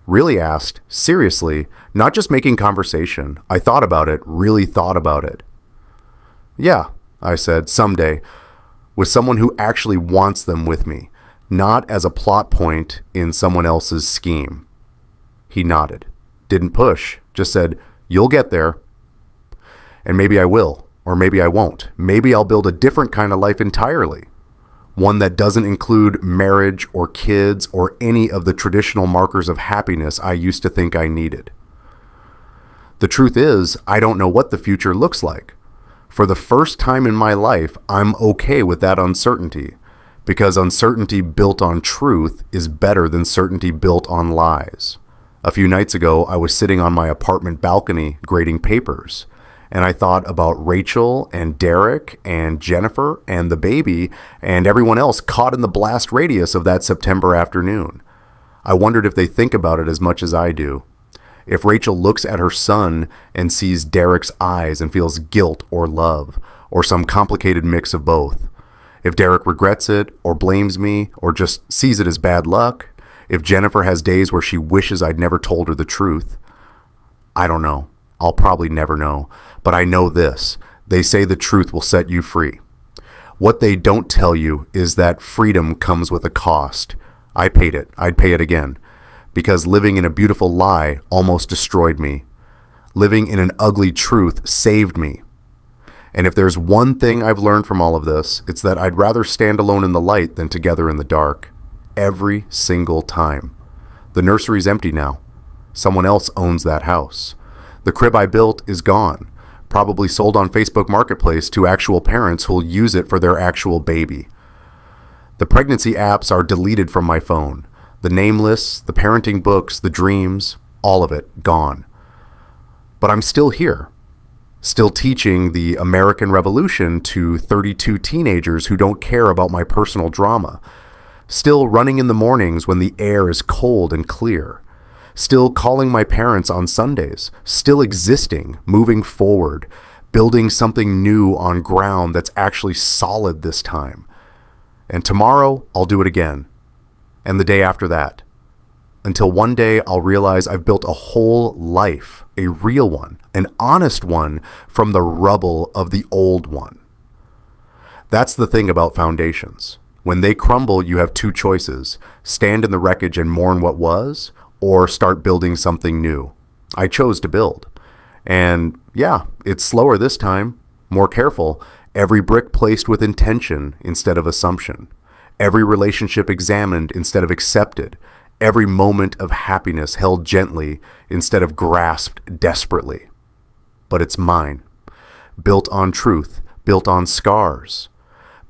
Really asked, seriously, not just making conversation. I thought about it, really thought about it. Yeah, I said, someday, with someone who actually wants them with me, not as a plot point in someone else's scheme. He nodded, didn't push, just said, you'll get there. And maybe I will, or maybe I won't. Maybe I'll build a different kind of life entirely. One that doesn't include marriage or kids or any of the traditional markers of happiness I used to think I needed. The truth is, I don't know what the future looks like. For the first time in my life, I'm okay with that uncertainty, because uncertainty built on truth is better than certainty built on lies. A few nights ago, I was sitting on my apartment balcony grading papers, and I thought about Rachel and Derek and Jennifer and the baby and everyone else caught in the blast radius of that September afternoon. I wondered if they think about it as much as I do. If Rachel looks at her son and sees Derek's eyes and feels guilt or love, or some complicated mix of both. If Derek regrets it or blames me or just sees it as bad luck. If Jennifer has days where she wishes I'd never told her the truth. I don't know. I'll probably never know. But I know this. They say the truth will set you free. What they don't tell you is that freedom comes with a cost. I paid it. I'd pay it again. Because living in a beautiful lie almost destroyed me. Living in an ugly truth saved me. And if there's one thing I've learned from all of this, it's that I'd rather stand alone in the light than together in the dark. Every single time. The nursery's empty now. Someone else owns that house. The crib I built is gone, probably sold on Facebook Marketplace to actual parents who'll use it for their actual baby. The pregnancy apps are deleted from my phone. The name lists, the parenting books, the dreams, all of it gone. But I'm still here, still teaching the American Revolution to 32 teenagers who don't care about my personal drama. Still running in the mornings when the air is cold and clear. Still calling my parents on Sundays. Still existing, moving forward, building something new on ground that's actually solid this time. And tomorrow, I'll do it again. And the day after that. Until one day, I'll realize I've built a whole life, a real one, an honest one, from the rubble of the old one. That's the thing about foundations. When they crumble, you have two choices. Stand in the wreckage and mourn what was, or start building something new. I chose to build. And yeah, it's slower this time, more careful, every brick placed with intention instead of assumption. Every relationship examined instead of accepted. Every moment of happiness held gently instead of grasped desperately. But it's mine. Built on truth, built on scars,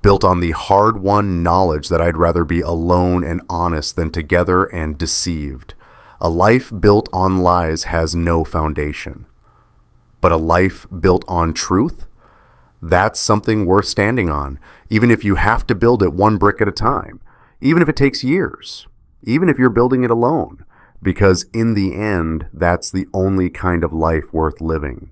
built on the hard-won knowledge that I'd rather be alone and honest than together and deceived. A life built on lies has no foundation. But a life built on truth? That's something worth standing on, even if you have to build it one brick at a time, even if it takes years, even if you're building it alone, because in the end, that's the only kind of life worth living.